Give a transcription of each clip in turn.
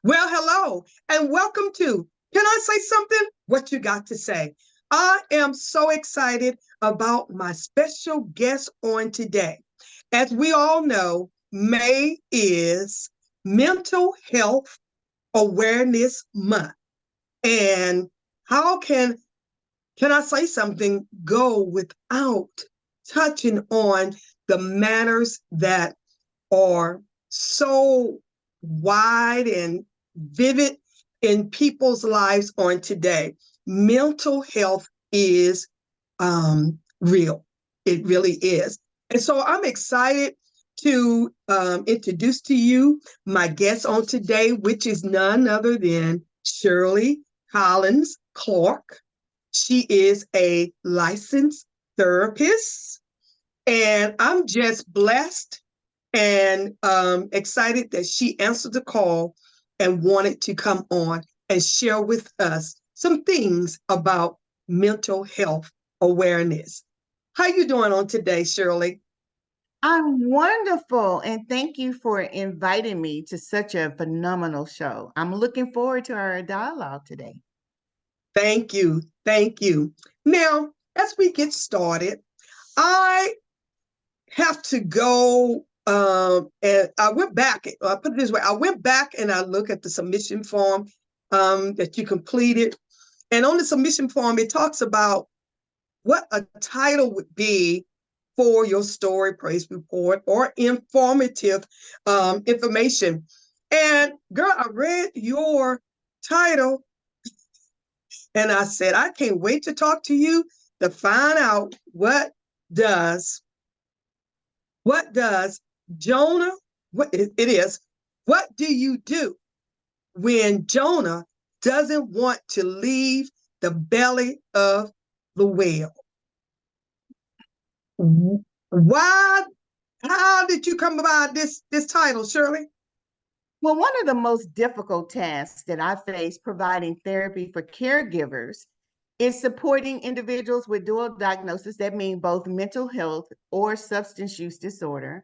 Well, hello, and welcome to Can I Say Something? What You Got to Say. I am so excited about my special guest on today. As we all know, May is Mental Health Awareness Month. And how can I say something go without touching on the matters that are so wide and vivid in people's lives on today? Mental health is real. It really is. And so I'm excited to introduce to you my guest on today, which is none other than Shirley Collins-Clark. She is a licensed therapist, and I'm just blessed and excited that she answered the call and wanted to come on and share with us some things about mental health awareness. How you doing on today, Shirley? I'm wonderful, and thank you for inviting me to such a phenomenal show. I'm looking forward to our dialogue today. Thank you. Thank you. Now, as we get started, I have to go and I went back. I put it this way: I went back and I looked at the submission form that you completed, and on the submission form, it talks about what a title would be for your story, praise report, or informative information. And girl, I read your title and I said, I can't wait to talk to you to find out does what does Jonah, what it is, what do you do when Jonah doesn't want to leave the belly of the whale? Why, how did you come about this title, Shirley? Well, one of the most difficult tasks that I face providing therapy for caregivers is supporting individuals with dual diagnosis that mean both mental health or substance use disorder,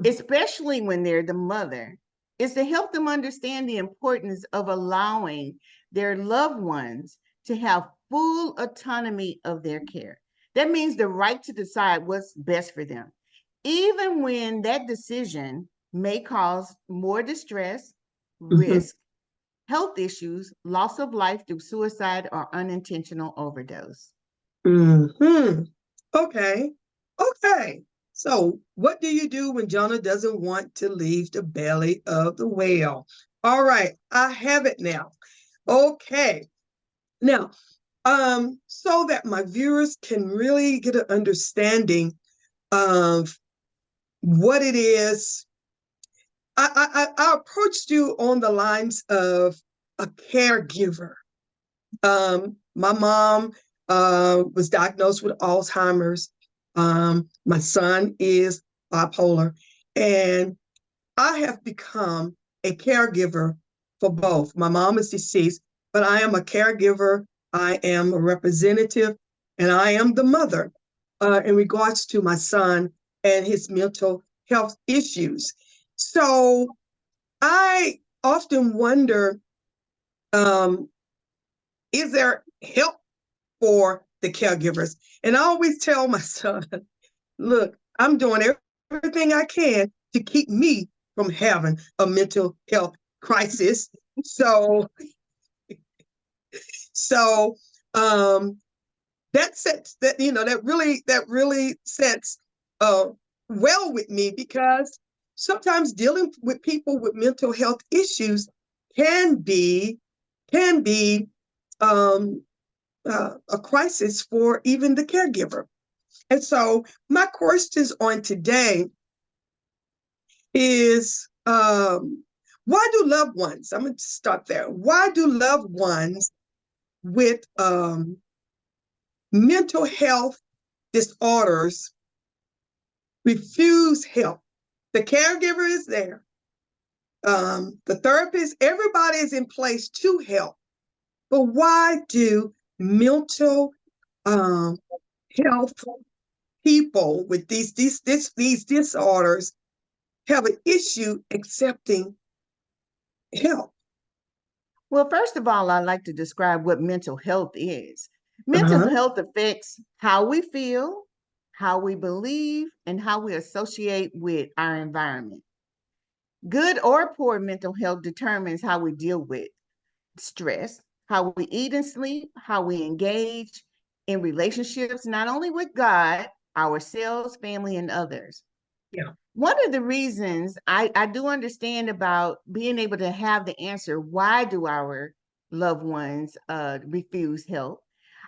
especially when they're the mother, is to help them understand the importance of allowing their loved ones to have full autonomy of their care. That means the right to decide what's best for them, even when that decision may cause more distress, Mhm. risk, health issues, loss of life through suicide, or unintentional overdose. Hmm. Okay. Okay. So, what do you do when Jonah doesn't want to leave the belly of the whale? All right, I have it now. Okay. Now, so that my viewers can really get an understanding of what it is, I approached you on the lines of a caregiver. My mom was diagnosed with Alzheimer's. My son is bipolar, and I have become a caregiver for both. My mom is deceased, but I am a caregiver. I am a representative, and I am the mother in regards to my son and his mental health issues. So I often wonder, um, is there help for the caregivers? And I always tell my son, look, I'm doing everything I can to keep me from having a mental health crisis. So, so um, that sets that that really sets uh, well with me, because sometimes dealing with people with mental health issues can be can be um, a crisis for even the caregiver. And so my questions on today is, why do loved ones, I'm going to start there. Why do loved ones with mental health disorders refuse help? The caregiver is there, the therapist, everybody is in place to help. But why do mental um, health people with these disorders have an issue accepting help? Well, first of all, I like to describe what mental health is. Mental Uh-huh. health affects how we feel, how we believe, and how we associate with our environment. Good or poor mental health determines how we deal with stress, how we eat and sleep, how we engage in relationships, not only with God, ourselves, family, and others. Yeah. One of the reasons I do understand about being able to have the answer, why do our loved ones refuse help?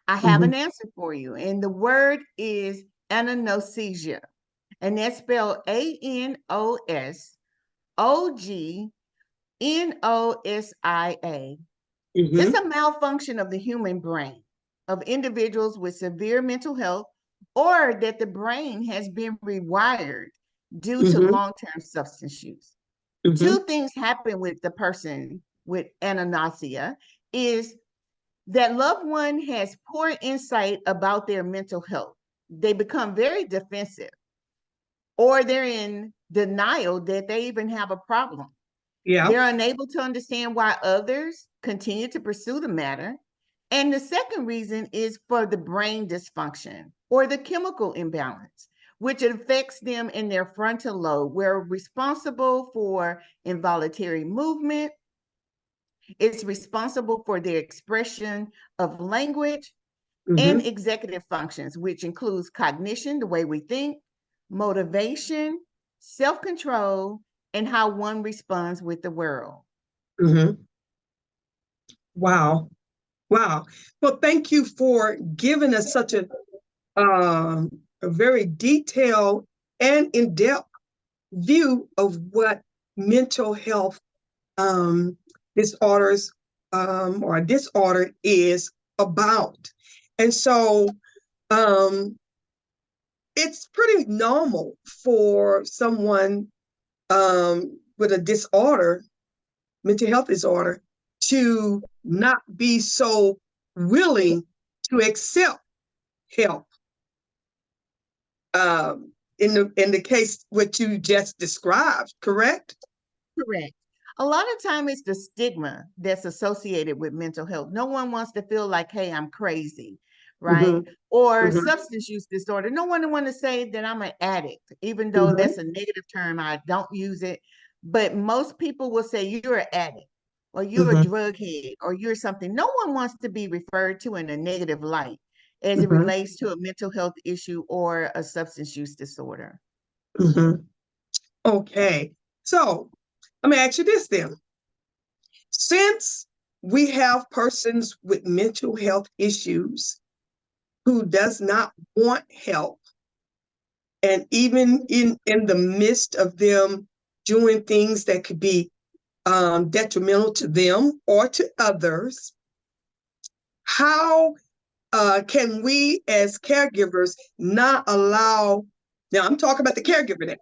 I have Mm-hmm. an answer for you. And the word is anonosia. And that's spelled Anosignosia. It's Mm-hmm. a malfunction of the human brain of individuals with severe mental health or that the brain has been rewired due to Mm-hmm. long-term substance use. Mm-hmm. Two things happen with the person with anonasia is that loved one has poor insight about their mental health. They become very defensive or they're in denial that they even have a problem. Yeah. They're unable to understand why others continue to pursue the matter. And the second reason is for the brain dysfunction or the chemical imbalance, which affects them in their frontal lobe, where responsible for involuntary movement, it's responsible for their expression of language and Mm-hmm. executive functions, which includes cognition, the way we think, motivation, self-control, and how one responds with the world. Mm-hmm. Wow. Wow. Well, thank you for giving us such a very detailed and in-depth view of what mental health um, disorders or a disorder is about. And so um, it's pretty normal for someone with a disorder, mental health disorder, to not be so willing to accept help. In the case what you just described, correct? Correct. A lot of time it's the stigma that's associated with mental health. No one wants to feel like, hey, I'm crazy, right? Mm-hmm. Or Mm-hmm. substance use disorder. No one want to say that I'm an addict, even though Mm-hmm. that's a negative term. I don't use it. But most people will say you're an addict or you're a Mm-hmm. drug head or you're something. No one wants to be referred to in a negative light as it Mm-hmm. relates to a mental health issue or a substance use disorder. Mm-hmm. Okay. So let me ask you this then. Since we have persons with mental health issues who does not want help, and even in the midst of them doing things that could be detrimental to them or to others, how can we as caregivers not allow, now I'm talking about the caregiver now,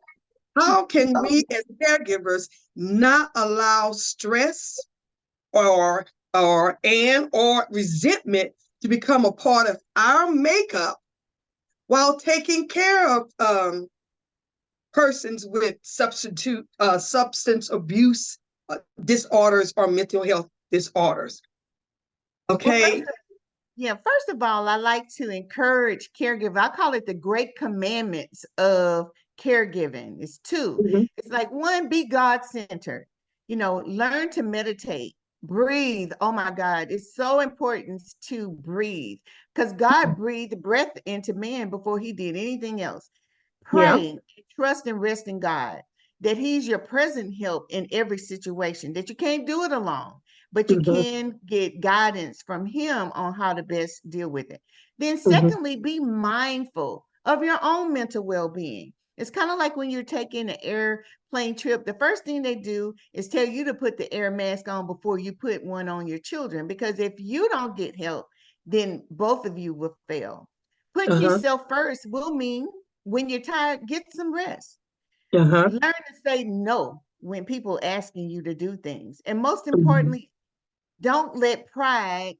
how can we as caregivers not allow stress or or resentment to become a part of our makeup while taking care of persons with substance abuse disorders or mental health disorders? Well, Okay. first of all, I like to encourage caregivers. I call it the great commandments of caregiving. It's two. Mm-hmm. It's like one, be God-centered. Learn to meditate, breathe. Oh my God, it's so important to breathe because God breathed breath into man before he did anything else. Yeah. Pray, trust and rest in God that he's your present help in every situation, that you can't do it alone, but you Mm-hmm. can get guidance from him on how to best deal with it. Then Mm-hmm. secondly, be mindful of your own mental well-being. It's kind of like when you're taking an airplane trip, the first thing they do is tell you to put the air mask on before you put one on your children, because if you don't get help, then both of you will fail. Putting Uh-huh. yourself first will mean when you're tired, get some rest. Uh-huh. Learn to say no when people asking you to do things. And most Mm-hmm. importantly, don't let pride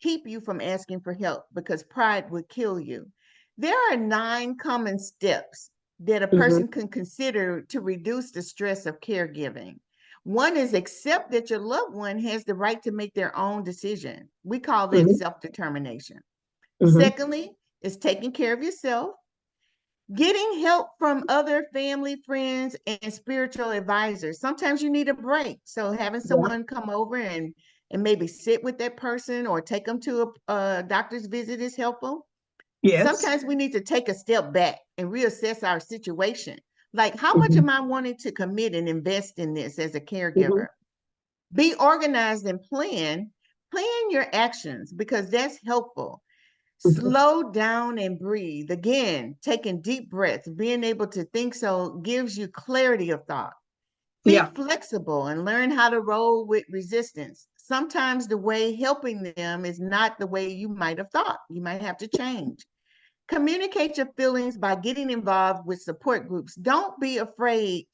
keep you from asking for help, because pride will kill you. There are 9 common steps that a Mm-hmm. person can consider to reduce the stress of caregiving. One is accept that your loved one has the right to make their own decision. We call that Mhm. self-determination. Mhm. Secondly, is taking care of yourself, getting help from other family, friends, and spiritual advisors. Sometimes you need a break. So having Yeah. someone come over and maybe sit with that person or take them to a doctor's visit is helpful. Yes. Sometimes we need to take a step back and reassess our situation. Like, how much Mhm. am I wanting to commit and invest in this as a Mhm. caregiver? Be organized and plan your actions because that's helpful. Mhm. Slow down and breathe. Again, taking deep breaths, being able to think so gives you clarity of thought. Be Yeah. flexible and learn how to roll with resistance. Sometimes the way helping them is not the way you might have thought. You might have to change. Communicate your feelings by getting involved with support groups. Don't be afraid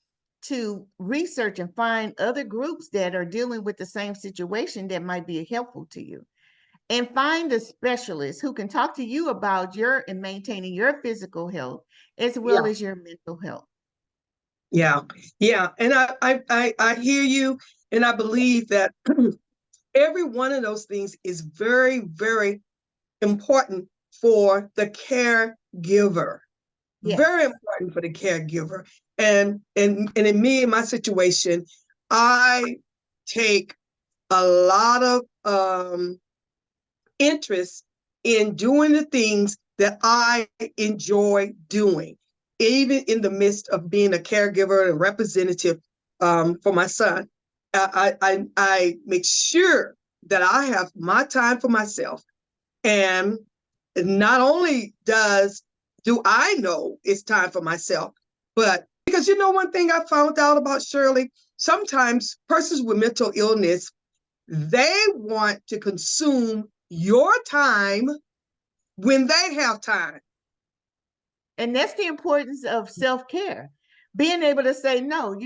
to research and find other groups that are dealing with the same situation that might be helpful to you. And find a specialist who can talk to you about your and maintaining your physical health as well Yeah. as your mental health. Yeah. Yeah. And I hear you, and I believe that every one of those things is very, very important for the caregiver. Very Yes. important for the caregiver. And in me, in my situation, I take a lot of interest in doing the things that I enjoy doing, even in the midst of being a caregiver and representative for my son. I make sure that I have my time for myself. And not only do I know it's time for myself, but because you know one thing I found out about Shirley, sometimes persons with mental illness, they want to consume your time when they have time. And that's the importance of self care. Being able to say, no,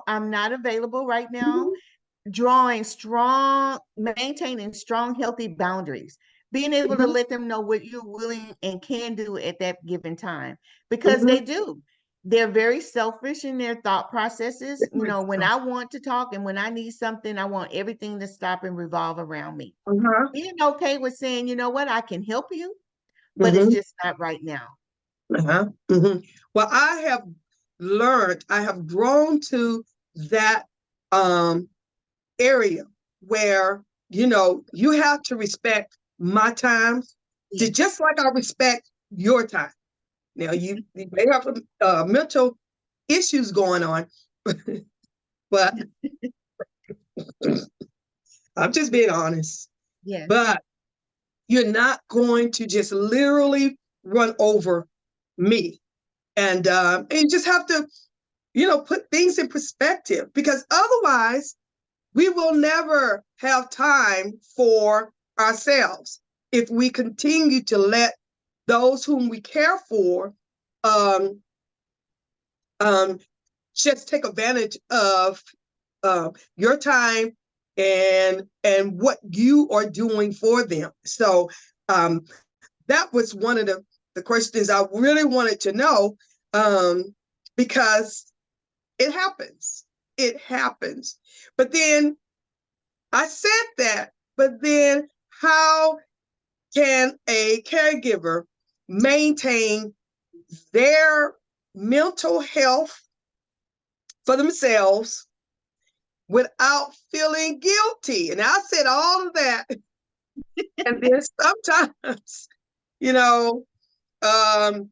I'm not available right now. Mhm. Drawing strong, maintaining strong, healthy boundaries, being able to Mhm. let them know what you're willing and can do at that given time, because Mhm. they do. They're very selfish in their thought processes. Very When so. I want to talk and when I need something, I want everything to stop and revolve around me. Uh-huh. Being okay with saying, you know what, I can help you, but it's Mhm. just not right now. Uh-huh. Mhm. Well, I have grown to that um area where you have to respect my time, to Yes. just like I respect your time. Now you may have mental issues going on, but I'm just being honest. Yes. But you're not going to just literally run over me, and you just have to put things in perspective, because otherwise we will never have time for ourselves if we continue to let those whom we care for um, um, just take advantage of your time and what you are doing for them. So um, that was one of the questions I really wanted to know, um, because it happens. It happens. But then I said that, but then how can a caregiver maintain their mental health for themselves without feeling guilty? And I said all of that. And then sometimes, you know, um,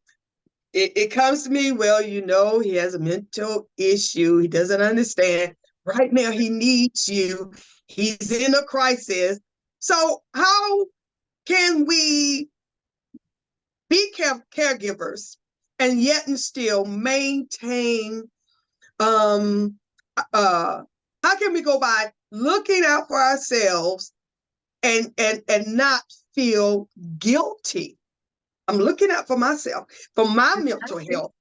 it comes to me, well, he has a mental issue. He doesn't understand. Right now, he needs you. He's in a crisis. So, how can we be caregivers and yet and still maintain um how can we go by looking out for ourselves and not feel guilty? I'm looking out for myself, for my I mental see. health,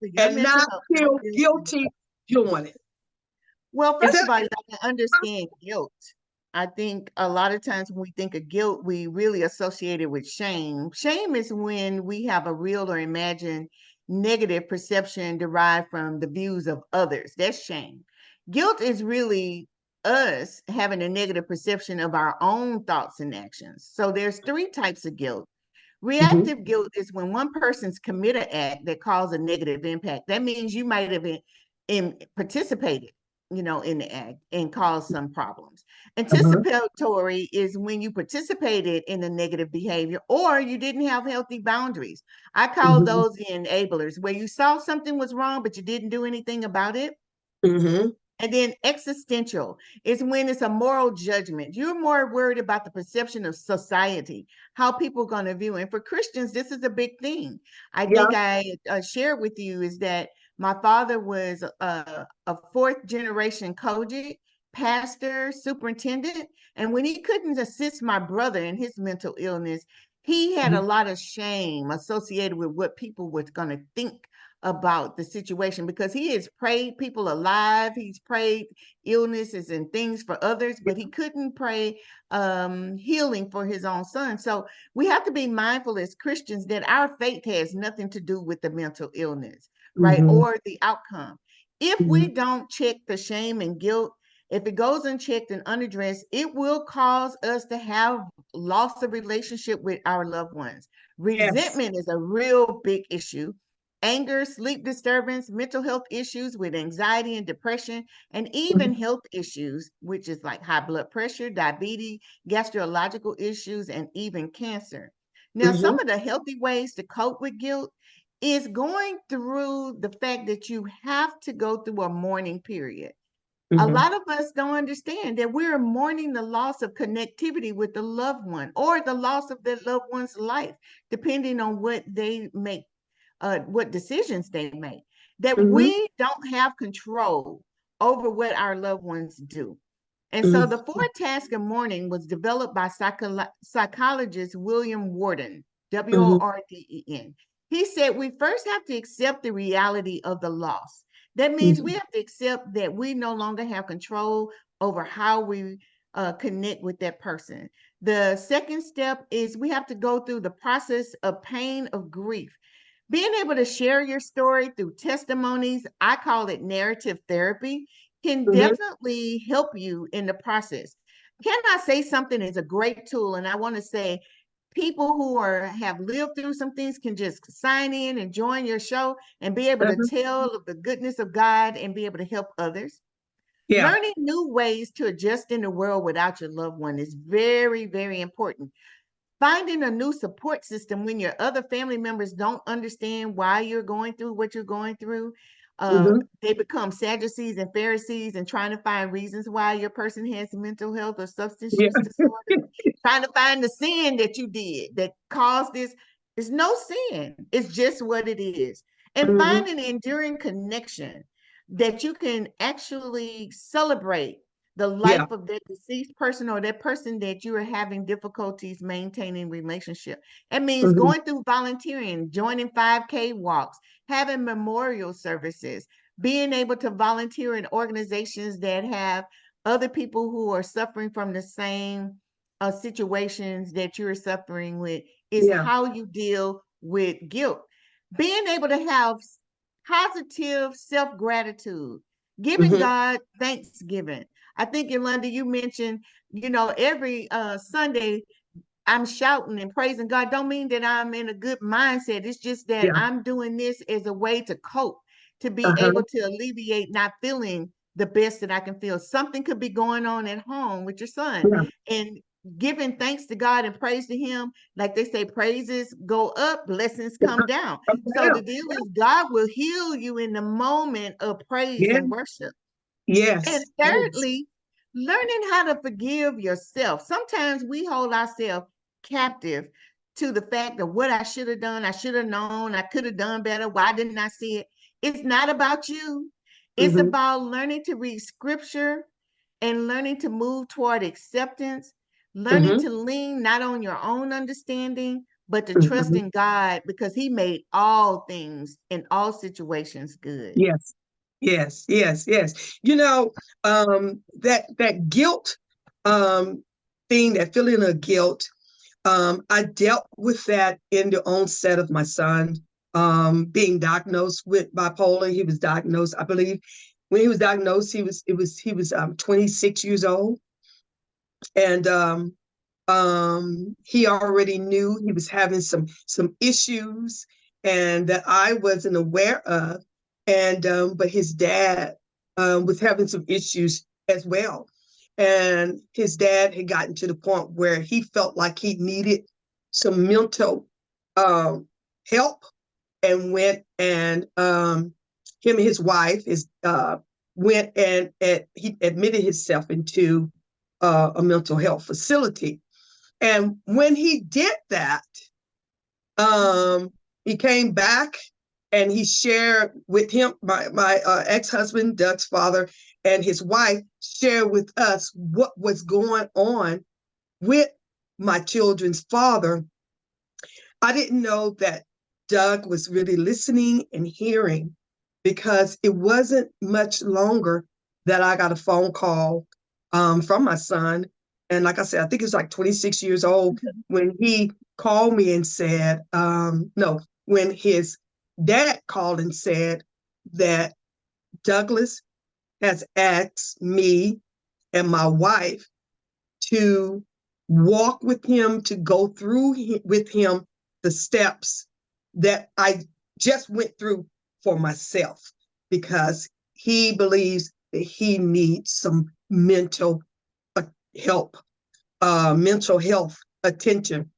For your and mental not health, not feel guilty. guilty doing it. Well, Is first of that all, you got to understand guilt. I think a lot of times when we think of guilt, we really associate it with shame. Shame is when we have a real or imagined negative perception derived from the views of others. That's shame. Guilt is really us having a negative perception of our own thoughts and actions. So there's three types of guilt. Mm-hmm. Reactive guilt is when one person's commit an act that caused a negative impact. That means you might have participated, in the act and caused some problems. Uh-huh. Anticipatory is when you participated in the negative behavior or you didn't have healthy boundaries. I call Mm-hmm. those the enablers, where you saw something was wrong, but you didn't do anything about it. Mm-hmm. And then existential is when it's a moral judgment. You're more worried about the perception of society, how people are going to view. And for Christians, this is a big thing. I Yeah. think I shared with you is that my father was a fourth generation Kojic, pastor, superintendent. And when he couldn't assist my brother in his mental illness, he had a Mm-hmm. lot of shame associated with what people were going to think about the situation, because he has prayed people alive. He's prayed illnesses and things for others, but he couldn't pray healing for his own son. So we have to be mindful as Christians that our faith has nothing to do with the mental illness, right? Mm-hmm. Or the outcome. If Mm-hmm. we don't check the shame and guilt, if it goes unchecked and unaddressed, it will cause us to have loss of relationship with our loved ones. Yes. Resentment is a real big issue. Anger, sleep disturbance, mental health issues with anxiety and depression, and even Mm-hmm. health issues, which is like high blood pressure, diabetes, gastrological issues, and even cancer. Now, some Mm-hmm. of the healthy ways to cope with guilt is going through the fact that you have to go through a mourning period. A Mm-hmm. lot of us don't understand that we're mourning the loss of connectivity with the loved one or the loss of their loved one's life, depending on what decisions they make, that Mm-hmm. we don't have control over what our loved ones do. And so the Mm-hmm. four task of mourning was developed by psychologist William Worden, Mm-hmm. Worden. He said we first have to accept the reality of the loss. That means we Mm-hmm. have to accept that we no longer have control over how we connect with that person. The second step is we have to go through the process of pain of grief. Being able to share your story through testimonies, I call it narrative therapy, can Mm-hmm. definitely help you in the process. Can I say something is a great tool? And I want to say people who have lived through some things can just sign in and join your show and be able to Uh-huh. tell of the goodness of God and be able to help others. Yeah. Learning new ways to adjust in the world without your loved one is very, very important. Finding a new support system when your other family members don't understand why you're going through what you're going through. Mm-hmm. They become Sadducees and Pharisees and trying to find reasons why your person has mental health or substance Yeah. use disorder, trying to find the sin that you did that caused this. It's no sin, it's just what it is. And Mm-hmm. finding enduring connection that you can actually celebrate the Yeah. life of that deceased person or that person that you are having difficulties maintaining relationship. It means Mm-hmm. going through volunteering, joining 5K walks, having memorial services, being able to volunteer in organizations that have other people who are suffering from the same situations that you're suffering with is Yeah. how you deal with guilt. Being able to have positive self-gratitude, giving Mm-hmm. God thanksgiving. I think, Yolanda, you mentioned, every Sunday I'm shouting and praising God. Don't mean that I'm in a good mindset. It's just that Yeah. I'm doing this as a way to cope, to be able Uh-huh. to alleviate not feeling the best that I can feel. Something could be going on at home with your son, Yeah. and giving thanks to God and praise to Him. Like they say, praises go up, blessings come down. So Yeah. the deal is God will heal you in the moment of praise Yeah. and worship. And Yes. Yes. thirdly, learning how to forgive yourself. Sometimes we hold ourselves captive to the fact of what I should have done. I should have known. I could have done better. Why didn't I see it? It's not about you. It's Mm-hmm. about learning to read scripture and learning to move toward acceptance, learning Mm-hmm. to lean not on your own understanding, but to trust Mm-hmm. in God because He made all things in all situations good. Yes. Yes. Yes. Yes. That guilt um thing, that feeling of guilt. I dealt with that in the onset of my son being diagnosed with bipolar. He was diagnosed, I believe, when he was diagnosed, he was 26 years old, and he already knew he was having some issues, and that I wasn't aware of, and but his dad was having some issues as well, and his dad had gotten to the point where he felt like he needed some mental help, and went and him and his wife went and he admitted himself into a mental health facility. And when he did that, he came back and he shared with him, my ex-husband, Doug's father, and his wife shared with us what was going on with my children's father. I didn't know that Doug was really listening and hearing, because it wasn't much longer that I got a phone call from my son. And like I said, I think it's like 26 years old when he called me and said, no, when his dad called and said that Douglas has asked me and my wife to walk with him, to go through with him the steps that I just went through for myself, because he believes that he needs some mental help, mental health attention.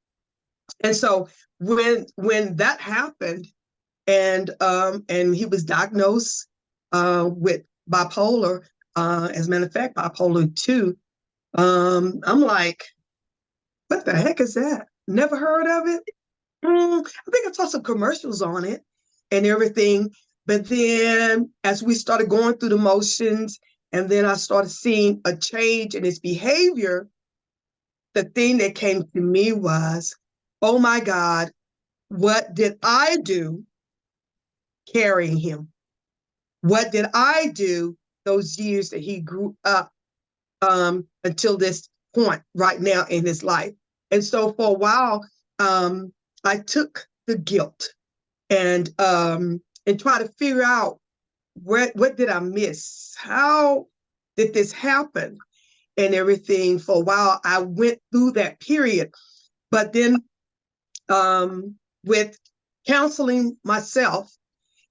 And so when that happened, and he was diagnosed with bipolar, as a matter of fact, bipolar 2, I'm like, what the heck is that? Never heard of it? I think I saw some commercials on it and everything. But then as we started going through the motions, and then I started seeing a change in his behavior, the thing that came to me was, oh my God, what did I do carrying him? What did I do those years that he grew up until this point right now in his life? And so for a while, I took the guilt and try to figure out what did I miss? How did this happen? And everything. For a while, I went through that period. But then with counseling myself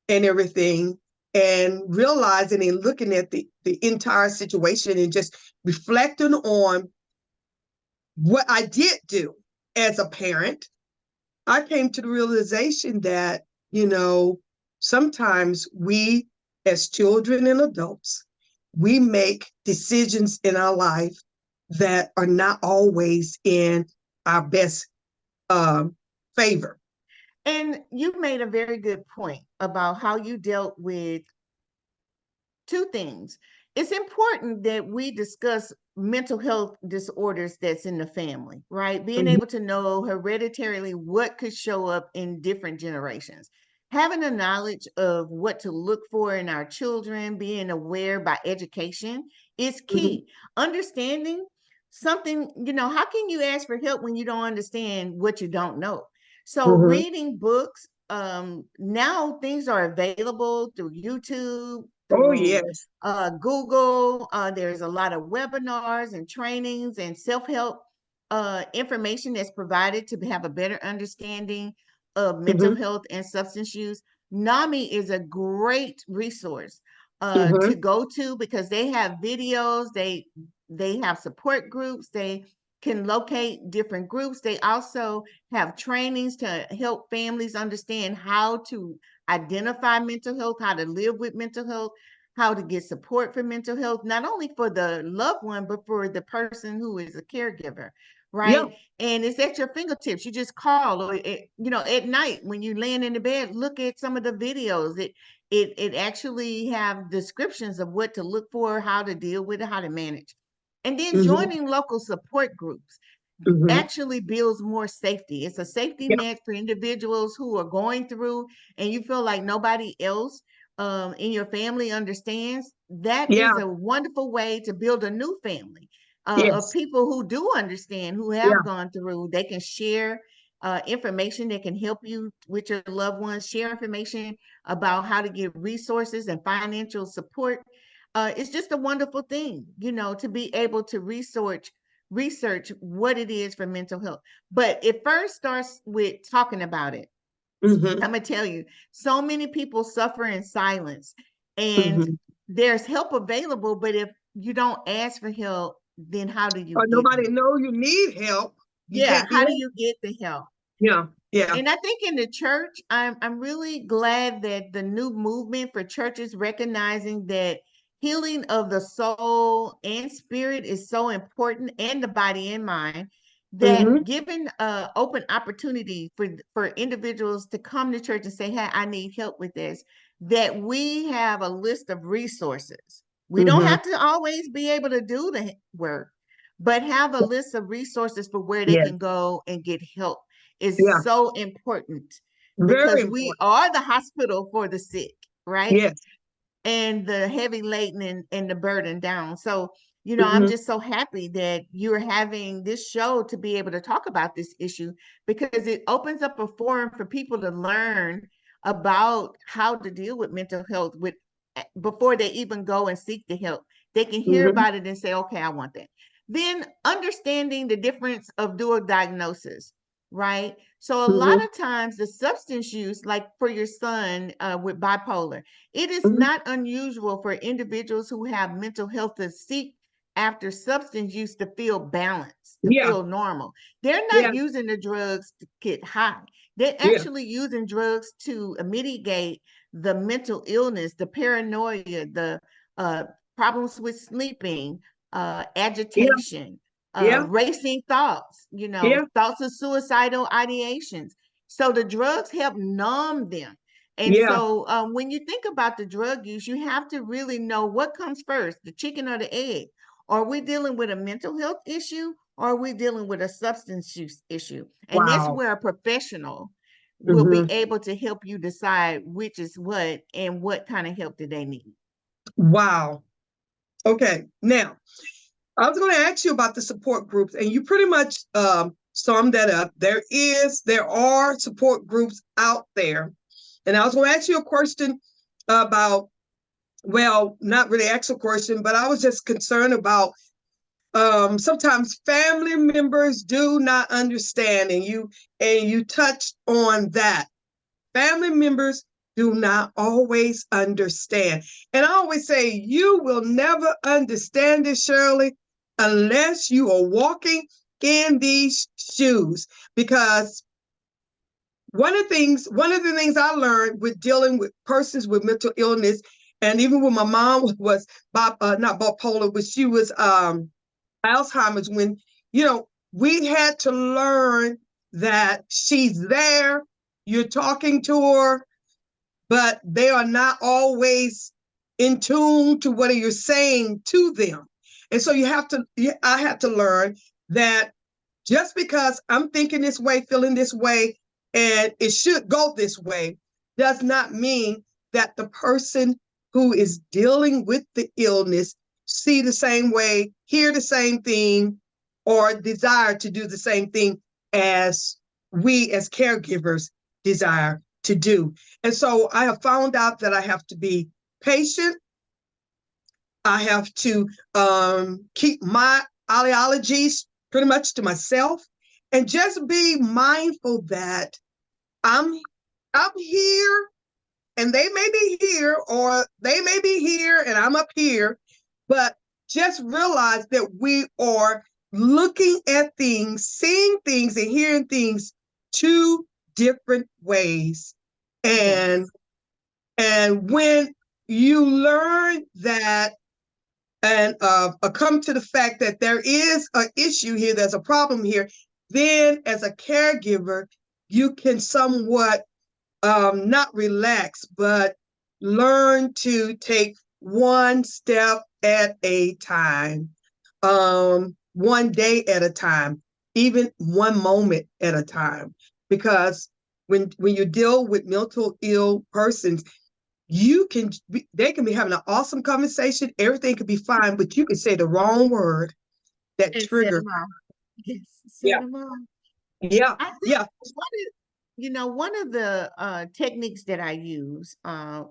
and everything, and realizing and looking at the entire situation and just reflecting on what I did do as a parent, I came to the realization that, sometimes we as children and adults, we make decisions in our life that are not always in our best favor. And you made a very good point about how you dealt with two things. It's important that we discuss mental health disorders that's in the family, right? Being able to know hereditarily what could show up in different generations. Having a knowledge of what to look for in our children, being aware by education is key. Understanding something, how can you ask for help when you don't understand what you don't know? So reading books, now things are available through YouTube, Oh, through yes. Google. There's a lot of webinars and trainings and self-help information that's provided to have a better understanding of mental health and substance use. NAMI is a great resource to go to, because they have videos, they have support groups, they can locate different groups. They also have trainings to help families understand how to identify mental health, how to live with mental health, how to get support for mental health, not only for the loved one, but for the person who is a caregiver, Yeah. right? And it's at your fingertips. You just call, or at night when you're laying in the bed, look at some of the videos. It actually have descriptions of what to look for, how to deal with it, how to manage. And then joining local support groups actually builds more safety. It's a safety Yeah. net for individuals who are going through, and you feel like nobody else in your family understands. That Yeah. is a wonderful way to build a new family of Yes. people who do understand, who Yeah. have gone through. They can share information that can help you with your loved ones, share information about how to get resources and financial support. it's just a wonderful thing, you know, to be able to research what it is for mental health. But it first starts with talking about it. Mm-hmm. I'm gonna tell you, so many people suffer in silence, and Mm-hmm. there's help available, but if you don't ask for help, then how do you Or get nobody help? know you need help. You Yeah, can't be how do helped. you get the help? Yeah. Yeah. And I think in the church, I'm really glad that the new movement for churches recognizing that healing of the soul and spirit is so important, and the body and mind, Mm-hmm. that given open opportunity for individuals to come to church and say, hey, I need help with this, that we have a list of resources. We don't Mm-hmm. have to always be able to do the work, but have a list of resources for where they Yeah. can go and get help is Yeah. so important, Very because we important. are the hospital for the sick, right? Yes. And the heavy laden and the burden down. So, you know, I'm Mm-hmm. just so happy that you're having this show to be able to talk about this issue, because it opens up a forum for people to learn about how to deal with mental health with before they even go and seek the help. They can hear Mm-hmm. about it and say, okay, I want that. Then understanding the difference of dual diagnosis, right? So a lot Mm-hmm. of times the substance use, like for your son with bipolar, it is Mm-hmm. not unusual for individuals who have mental health to seek after substance use to feel balanced, to Yeah. feel normal. They're Yeah. not using the drugs to get high. They're Yeah. actually using drugs to mitigate the mental illness, the paranoia, the uh, problems with sleeping, Yeah. agitation, Yeah. racing thoughts, you know, Yeah. thoughts of suicidal ideations. So the drugs help numb them. And Yeah. so when you think about the drug use, you have to really know what comes first, the chicken or the egg. Are we dealing with a mental health issue, or are we dealing with a substance use issue? And that's Wow. where a professional will be Mm-hmm. able to help you decide which is what and what kind of help do they need. Wow. Okay. Now, I was going to ask you about the support groups, and you pretty much summed that up. There are support groups out there, and I was going to ask you a question about, well, not really ask a question, but I was just concerned about sometimes family members do not understand, and you touched on that. Family members do not always understand. And I always say, you will never understand this, Shirley, unless you are walking in these shoes. Because one of the things I learned with dealing with persons with mental illness, and even when my mom was not bipolar, but she was Alzheimer's, when, we had to learn that she's there, you're talking to her, but they are not always in tune to what you're saying to them. And so I had to learn that just because I'm thinking this way, feeling this way, and it should go this way, does not mean that the person who is dealing with the illness see the same way, hear the same thing, or desire to do the same thing as we as caregivers desire to do. And so I have found out that I have to be patient. I have to keep my ideologies pretty much to myself, and just be mindful that I'm I'm here, and they may be here, or they may be here and I'm up here, but just realize that we are looking at things, seeing things, and hearing things two different ways. And Yes. and when you learn that, and come to the fact that there is an issue here, there's a problem here, then as a caregiver, you can somewhat not relax, but learn to take one step at a time, one day at a time, even one moment at a time. Because when you deal with mental ill persons, they can be having an awesome conversation, everything could be fine, but you can say the wrong word that And set trigger. them off. Yes, set Yeah, them off. yeah, I think yeah. what is one of the techniques that I use,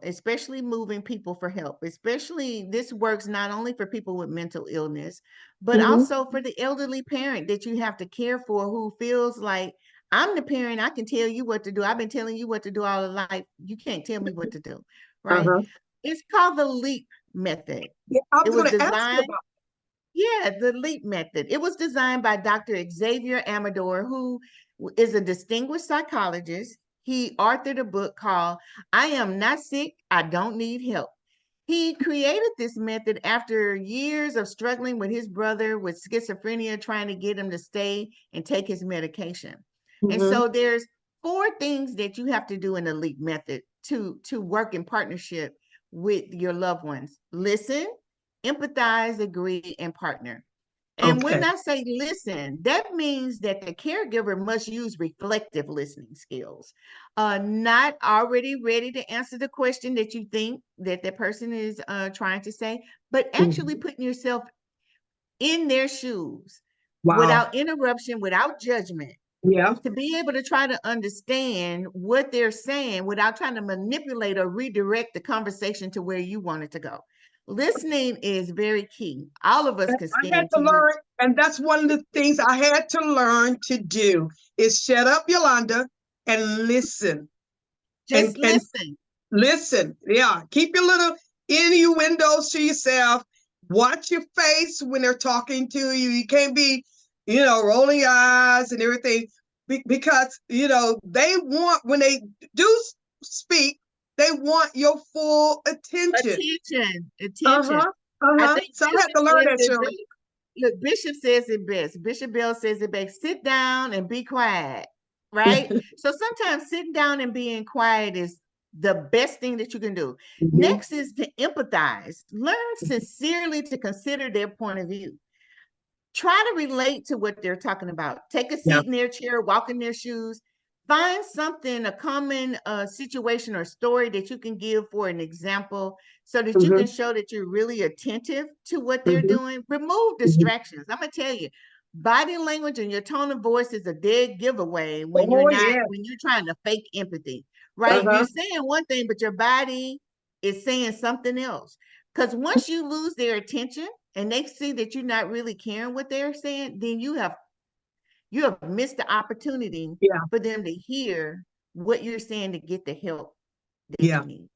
especially moving people for help, especially this works not only for people with mental illness, but Mm-hmm. also for the elderly parent that you have to care for who feels like, I'm the parent, I can tell you what to do. I've been telling you what to do all of life. You can't tell me what to do, right? Uh-huh. It's called the LEAP method. Yeah, I It was was going to ask you designed about. Yeah, the LEAP method. It was designed by Dr. Xavier Amador, who is a distinguished psychologist. He authored a book called I Am Not Sick, I Don't Need Help. He created this method after years of struggling with his brother with schizophrenia, trying to get him to stay and take his medication. And Mm-hmm. so there's four things that you have to do in the LEAP method to work in partnership with your loved ones. Listen, empathize, agree, and partner. And Okay. when I say listen, that means that the caregiver must use reflective listening skills, not already ready to answer the question that you think that the person is trying to say, but actually Mhm. putting yourself in their shoes Wow. without interruption, without judgment, Yeah. to be able to try to understand what they're saying without trying to manipulate or redirect the conversation to where you want it to go. Listening is very key. All of us can I had stand to to you. learn, and that's one of the things I had to learn to do is shut up, Yolanda, and listen. Just And listen. listen. Yeah. Keep your little innuendos to yourself. Watch your face when they're talking to you. You can't be, rolling your eyes and everything because, they want, when they do speak, they want your full attention. Attention, attention. Uh-huh. I Uh-huh. think So I had Bishop to learn says that, it Shirley. best. Look, Bishop says it best. Bishop Bell says it best. Sit down and be quiet, right? So sometimes sitting down and being quiet is the best thing that you can do. Mhm. Next is to empathize. Learn sincerely to consider their point of view. Try to relate to what they're talking about. Take a Yeah. seat in their chair, walk in their shoes. Find something, a common situation or story that you can give for an example so that you can Mhm. show that you're really attentive to what they're Mhm. doing. Remove Mhm. distractions. I'm going to tell you, body language and your tone of voice is a dead giveaway Oh, yeah. when you're trying to fake empathy, right? You're Uh-huh. saying one thing, but your body is saying something else. Because once you lose their attention, and they see that you're not really caring what they're saying, then you have missed the opportunity Yeah. for them to hear what you're saying to get the help that Yeah. you need.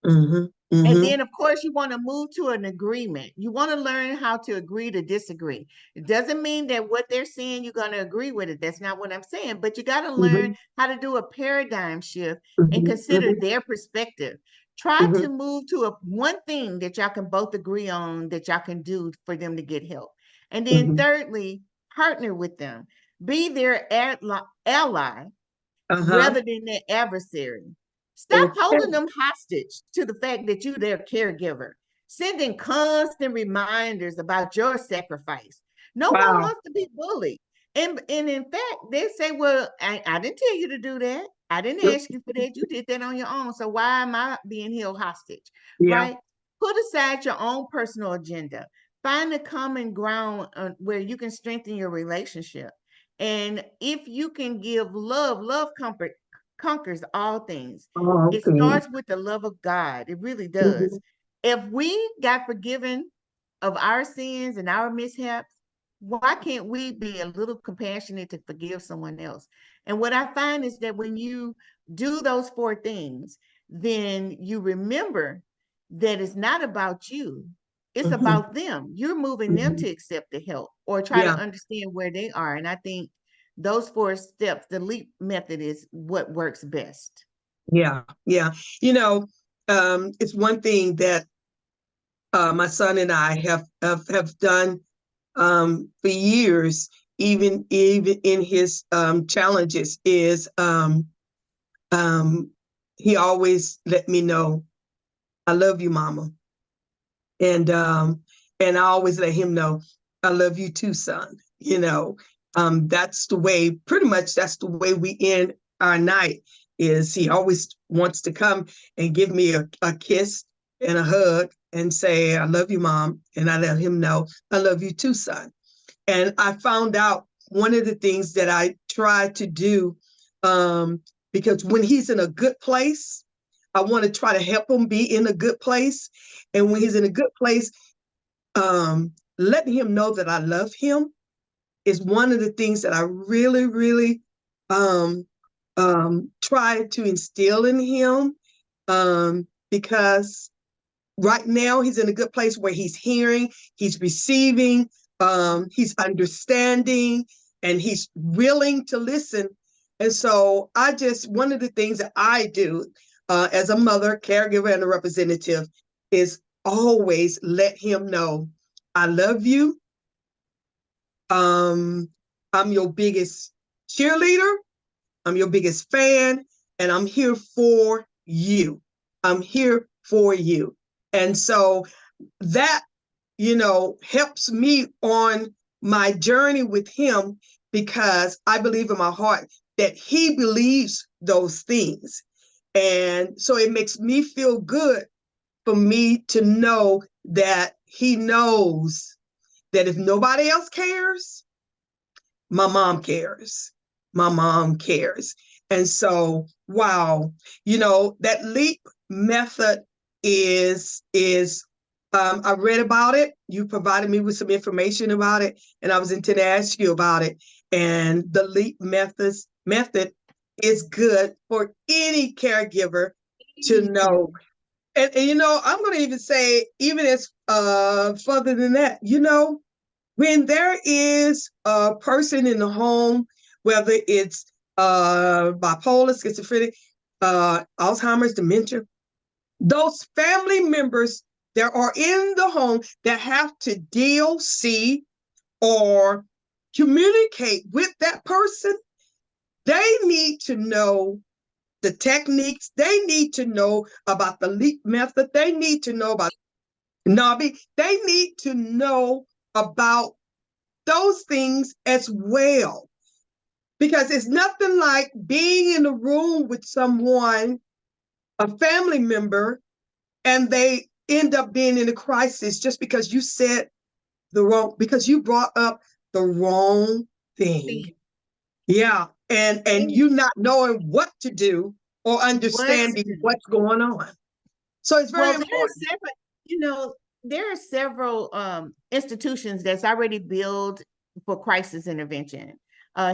Mhm. And Mhm. then, of course, you want to move to an agreement. You want to learn how to agree to disagree. It doesn't mean that what they're saying, you're going to agree with it. That's not what I'm saying. But you got to learn Mhm. how to do a paradigm shift and Mhm. consider Mhm. their perspective. Try Mhm. to move to one thing that y'all can both agree on that y'all can do for them to get help. And then, Mhm. thirdly, partner with them. Be their ally Uh-huh. rather than their adversary. Stop Okay. holding them hostage to the fact that you're their caregiver, sending constant reminders about your sacrifice. No one Wow. wants to be bullied. And in fact, they say, well, I didn't tell you to do that. I didn't ask you for that. You did that on your own. So why am I being held hostage? Yeah. Right? Put aside your own personal agenda. Find a common ground where you can strengthen your relationship. And if you can give love, love comfort conquers all things. Oh, It okay. starts with the love of God. It really does. Mhm. If we got forgiven of our sins and our mishaps, why can't we be a little compassionate to forgive someone else? And what I find is that when you do those four things, then you remember that it's not about you. It's Mhm. about them. You're moving them Mhm. to accept the help or try to Yeah. understand where they are. And I think those four steps, the LEAP method is what works best. Yeah. Yeah. It's one thing that my son and I have done for years, even in his challenges, is he always let me know, I love you, mama. And I always let him know, I love you too, son. That's the way, pretty much that's the way we end our night. Is he always wants to come and give me a kiss and a hug and say, I love you, mom. And I let him know, I love you too, son. And I found out one of the things that I try to do, um, because when he's in a good place, I want to try to help him be in a good place. And when he's in a good place, letting him know that I love him is one of the things that I really, really try to instill in him, because right now he's in a good place where he's hearing, he's receiving, he's understanding, and he's willing to listen. And so one of the things that I do as a mother, caregiver, and a representative is always let him know, I love you. I'm your biggest cheerleader. I'm your biggest fan, and I'm here for you. I'm here for you. And so that, helps me on my journey with him, because I believe in my heart that he believes those things. And so it makes me feel good for me to know that he knows that if nobody else cares, my mom cares. My mom cares. And so, wow, that LEAP method is I read about it. You provided me with some information about it, and I was intending to ask you about it. And the LEAP method is good for any caregiver to know. And I'm going to even say, even as further than that, when there is a person in the home, whether it's bipolar, schizophrenic, Alzheimer's, dementia, those family members that are in the home that have to deal, see, or communicate with that person, they need to know the techniques. They need to know about the LEAP method. They need to know about NABI. They need to know about those things as well, because it's nothing like being in a room with someone, a family member, and they end up being in a crisis just because because you brought up the wrong thing. Yeah. And you not knowing what to do or understanding what's going on. So it's very important. There are several institutions that's already built for crisis intervention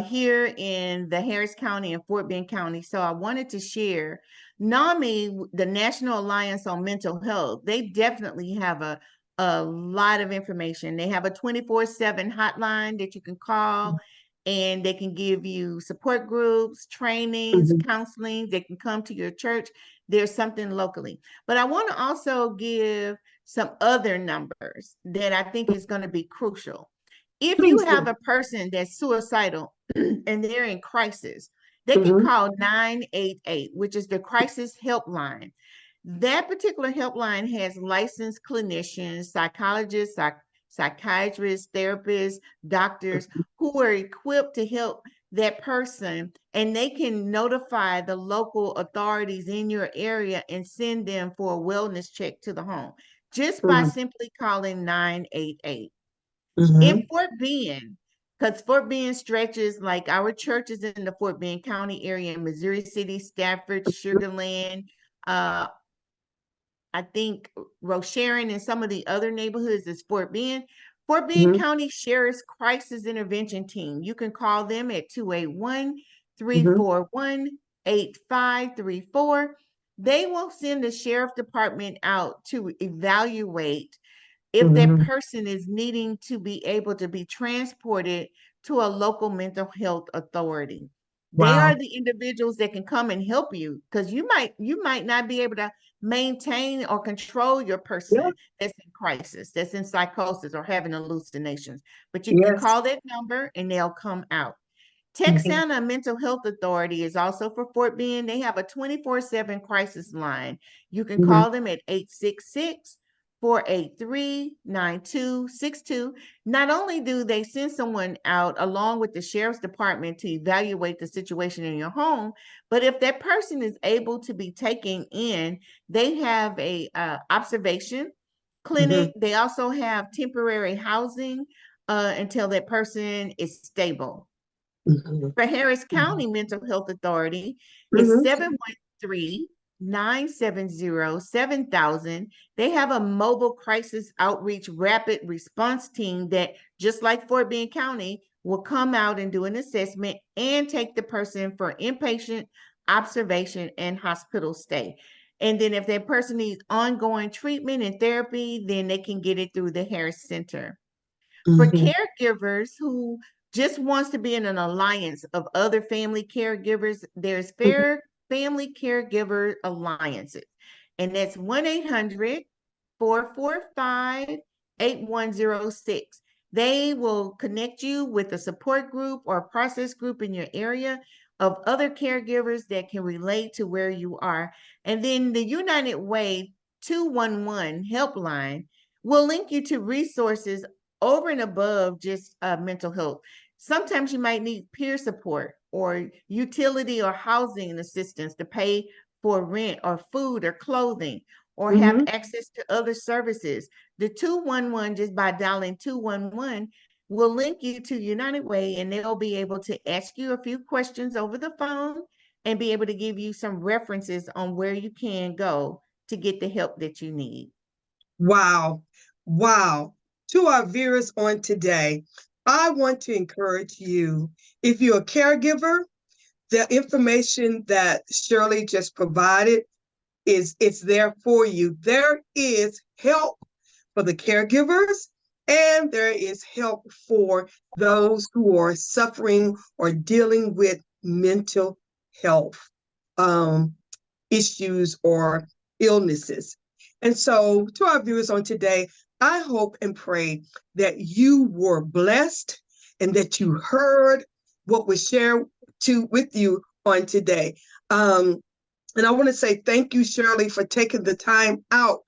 here in the Harris County and Fort Bend County. So I wanted to share NAMI, the National Alliance on Mental Health. They definitely have a lot of information. They have a 24/7 hotline that you can call, and they can give you support groups, trainings, counseling. They can come to your church. There's something locally. But I want to also give some other numbers that I think is going to be crucial. If you have a person that's suicidal and they're in crisis, they can call 988, which is the crisis helpline. That particular helpline has licensed clinicians, psychologists, psychiatrists, therapists, doctors who are equipped to help that person, and they can notify the local authorities in your area and send them for a wellness check to the home just by simply calling 988. In Fort Bend, because Fort Bend stretches, like our church is in the Fort Bend County area in Missouri City, Stafford, Sugar Land, I think Rosharon and some of the other neighborhoods is Fort Bend. Fort Bend County Sheriff's Crisis Intervention Team. You can call them at 281-341-8534. They will send the sheriff department out to evaluate if that person is needing to be able to be transported to a local mental health authority. Wow. They are the individuals that can come and help you, because you might not be able to maintain or control your person that's in crisis, that's in psychosis or having hallucinations. But you can call that number and they'll come out. Texana Mental Health Authority is also for Fort Bend. They have a 24/7 crisis line. You can call them at 866-483-9262. Not only do they send someone out along with the sheriff's department to evaluate the situation in your home, but if that person is able to be taken in, they have a observation clinic. They also have temporary housing until that person is stable. Mhm. For Harris Mhm. County Mental Health Authority, it's Mhm. 713-970-7000. They have a mobile crisis outreach rapid response team that, just like Fort Bend County, will come out and do an assessment and take the person for inpatient observation and hospital stay. And then if that person needs ongoing treatment and therapy, then they can get it through the Harris Center. For Mhm. caregivers who just wants to be in an alliance of other family caregivers, there's Mhm. Fair Family Caregiver Alliances. And that's 1-800-445-8106. They will connect you with a support group or a process group in your area of other caregivers that can relate to where you are. And then the United Way 211 helpline will link you to resources over and above just mental health. Sometimes you might need peer support or utility or housing assistance to pay for rent or food or clothing, or have Mhm. access to other services. The 211, just by dialing 211, will link you to United Way, and they'll be able to ask you a few questions over the phone and be able to give you some references on where you can go to get the help that you need. Wow. Wow. To our viewers on today, I want to encourage you, if you're a caregiver, the information that Shirley just provided is it's there for you. There is help for the caregivers, and there is help for those who are suffering or dealing with mental health um, issues or illnesses. And so, to our viewers on today, I hope and pray that you were blessed and that you heard what was shared with you on today. And I want to say thank you, Shirley, for taking the time out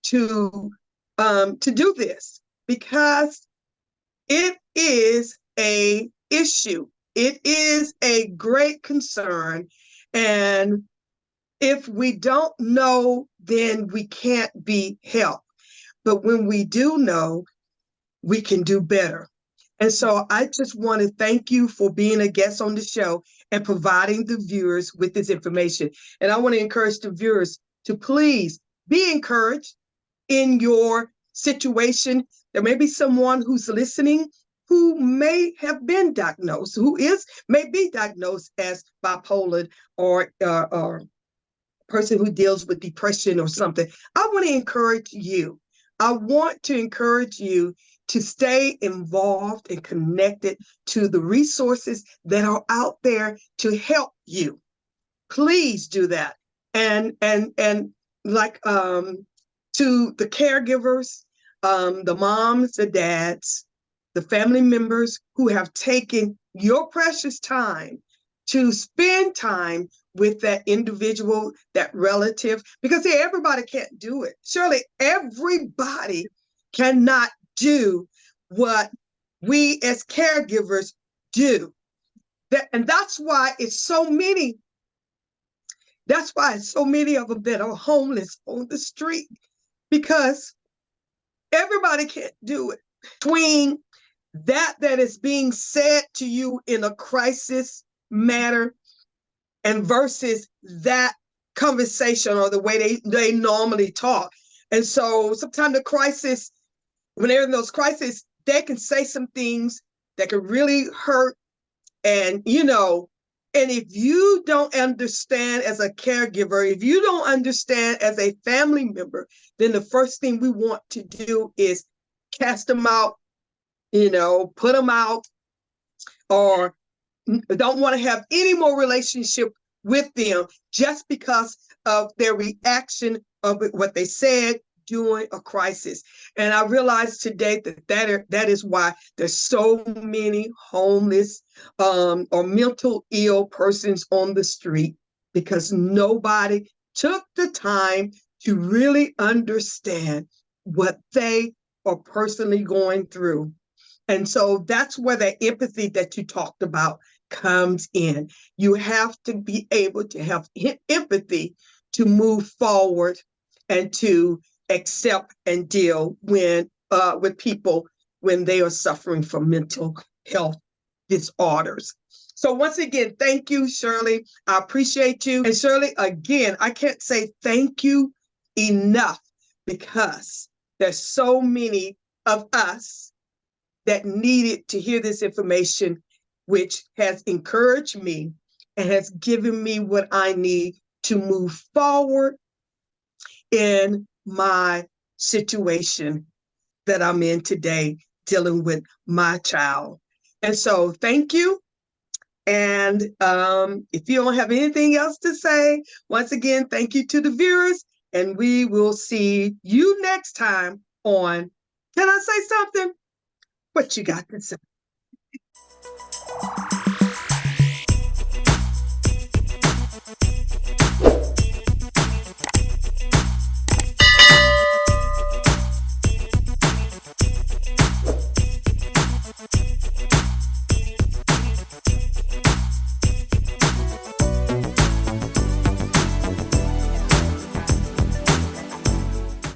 to to do this, because it is a issue. It is a great concern, and if we don't know, then we can't be helped. But when we do know, we can do better. And so I just want to thank you for being a guest on the show and providing the viewers with this information. And I want to encourage the viewers to please be encouraged in your situation. There may be someone who's listening who may have been diagnosed, may be diagnosed as bipolar or person who deals with depression or something. I want to encourage you. I want to encourage you to stay involved and connected to the resources that are out there to help you. Please do that. And like to the caregivers, the moms, the dads, the family members who have taken your precious time to spend time with that individual, that relative, because see, everybody can't do it. Surely everybody cannot do what we as caregivers do. And that's why it's so many of them that are homeless on the street, because everybody can't do it. Between that is being said to you in a crisis matter and versus that conversation or the way they normally talk. And so sometimes when they're in those crises, they can say some things that can really hurt. And, and if you don't understand as a caregiver, if you don't understand as a family member, then the first thing we want to do is cast them out, put them out, or don't want to have any more relationship with them just because of their reaction of what they said during a crisis. And I realized today that is why there's so many homeless or mental ill persons on the street, because nobody took the time to really understand what they are personally going through. And so that's where the empathy that you talked about comes in. You have to be able to have empathy to move forward and to accept and deal with people when they are suffering from mental health disorders. So once again, thank you, Shirley. I appreciate you. And Shirley, again, I can't say thank you enough because there's so many of us that needed to hear this information, which has encouraged me and has given me what I need to move forward in my situation that I'm in today, dealing with my child. And so thank you. And if you don't have anything else to say, once again, thank you to the viewers, and we will see you next time on, can I say something? What you got to say?